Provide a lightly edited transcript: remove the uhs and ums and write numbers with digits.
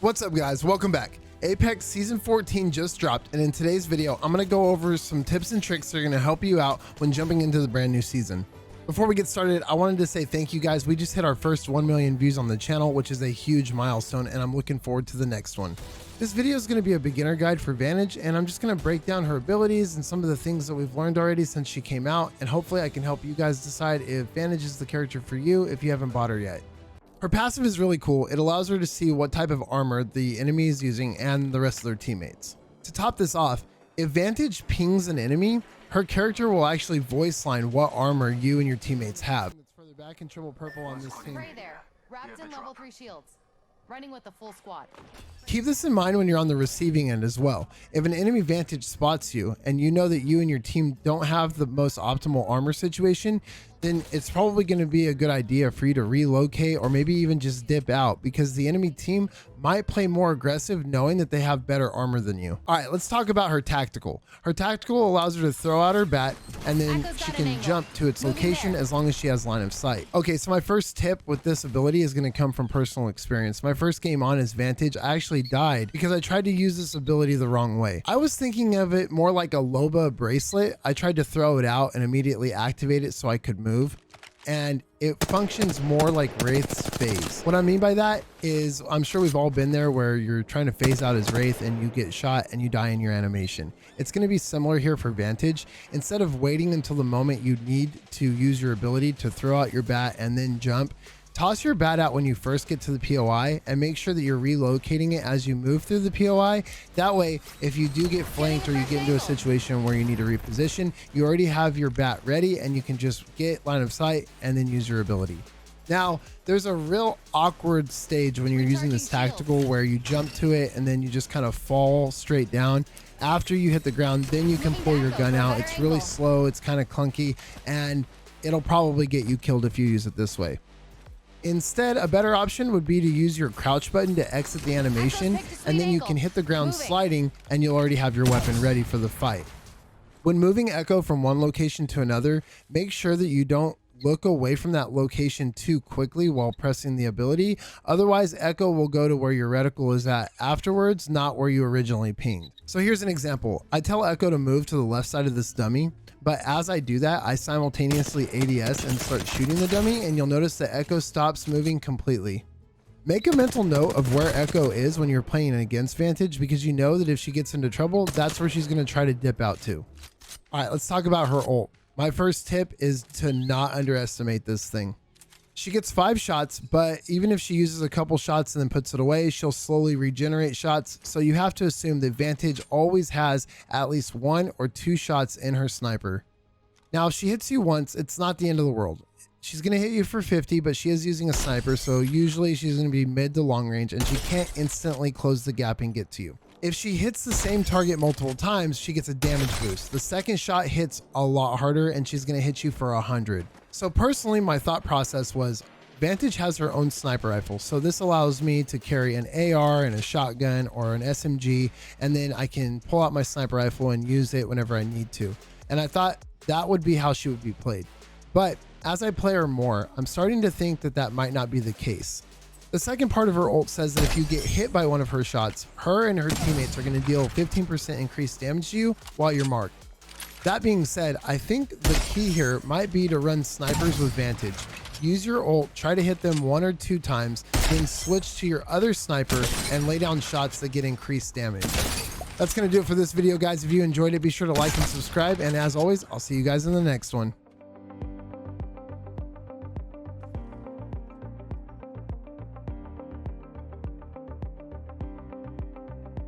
What's up guys, welcome back. Apex Season 14 just dropped, and in today's video, I'm going to go over some tips and tricks that are going to help you out when jumping into the brand new season. Before we get started, I wanted to say thank you guys. We just hit our first 1 million views on the channel, which is a huge milestone, and I'm looking forward to the next one. This video is going to be a beginner guide for Vantage, and I'm just going to break down her abilities and some of the things that we've learned already since she came out, and hopefully I can help you guys decide if Vantage is the character for you if you haven't bought her yet. Her passive is really cool. It allows her to see what type of armor the enemy is using and the rest of their teammates. To top this off, if Vantage pings an enemy, her character will actually voice line what armor you and your teammates have. It's further back in triple purple on this team. Right there, wrapped in level 3 shields, running with the full squad. Keep this in mind when you're on the receiving end as well. If an enemy Vantage spots you and you know that you and your team don't have the most optimal armor situation, then it's probably going to be a good idea for you to relocate or maybe even just dip out, because the enemy team might play more aggressive knowing that they have better armor than you. All right, let's talk about her tactical. Her tactical allows her to throw out her bat and then she can jump to its location as long as she has line of sight. Okay, so my first tip with this ability is going to come from personal experience. My first game on as Vantage, I actually died because I tried to use this ability the wrong way. I was thinking of it more like a Loba bracelet. I tried to throw it out and immediately activate it so I could move, and it functions more like Wraith's phase. What I mean by that is, I'm sure we've all been there where you're trying to phase out as Wraith and you get shot and you die in your animation. It's going to be similar here for Vantage. Instead of waiting until the moment you need to use your ability to throw out your bat and then jump, toss your bat out when you first get to the POI and make sure that you're relocating it as you move through the POI. That way, if you do get flanked or you get into a situation where you need to reposition, you already have your bat ready and you can just get line of sight and then use your ability. Now, there's a real awkward stage when you're using this tactical where you jump to it and then you just kind of fall straight down. After you hit the ground, then you can pull your gun out. It's really slow, it's kind of clunky, and it'll probably get you killed if you use it this way. Instead, a better option would be to use your crouch button to exit the animation, and then you can hit the ground sliding and you'll already have your weapon ready for the fight. When moving Echo from one location to another, make sure that you don't look away from that location too quickly while pressing the ability. Otherwise, Echo will go to where your reticle is at afterwards, not where you originally pinged. So here's an example. I tell Echo to move to the left side of this dummy, but as I do that, I simultaneously ADS and start shooting the dummy, and you'll notice that Echo stops moving completely. Make a mental note of where Echo is when you're playing against Vantage, because you know that if she gets into trouble, that's where she's going to try to dip out to. All right, let's talk about her ult. My first tip is to not underestimate this thing. She gets 5 shots, but even if she uses a couple shots and then puts it away, she'll slowly regenerate shots. So you have to assume that Vantage always has at least 1 or 2 shots in her sniper. Now, if she hits you once, it's not the end of the world. She's going to hit you for 50, but she is using a sniper, so usually she's going to be mid to long range and she can't instantly close the gap and get to you. If she hits the same target multiple times, she gets a damage boost. The second shot hits a lot harder and she's going to hit you for 100. So personally, my thought process was, Vantage has her own sniper rifle, so this allows me to carry an AR and a shotgun or an SMG, and then I can pull out my sniper rifle and use it whenever I need to. And I thought that would be how she would be played. But as I play her more, I'm starting to think that that might not be the case. The second part of her ult says that if you get hit by one of her shots, her and her teammates are going to deal 15% increased damage to you while you're marked. That being said, I think the key here might be to run snipers with Vantage. Use your ult, try to hit them 1 or 2 times, then switch to your other sniper and lay down shots that get increased damage. That's going to do it for this video, guys. If you enjoyed it, be sure to like and subscribe. And as always, I'll see you guys in the next one.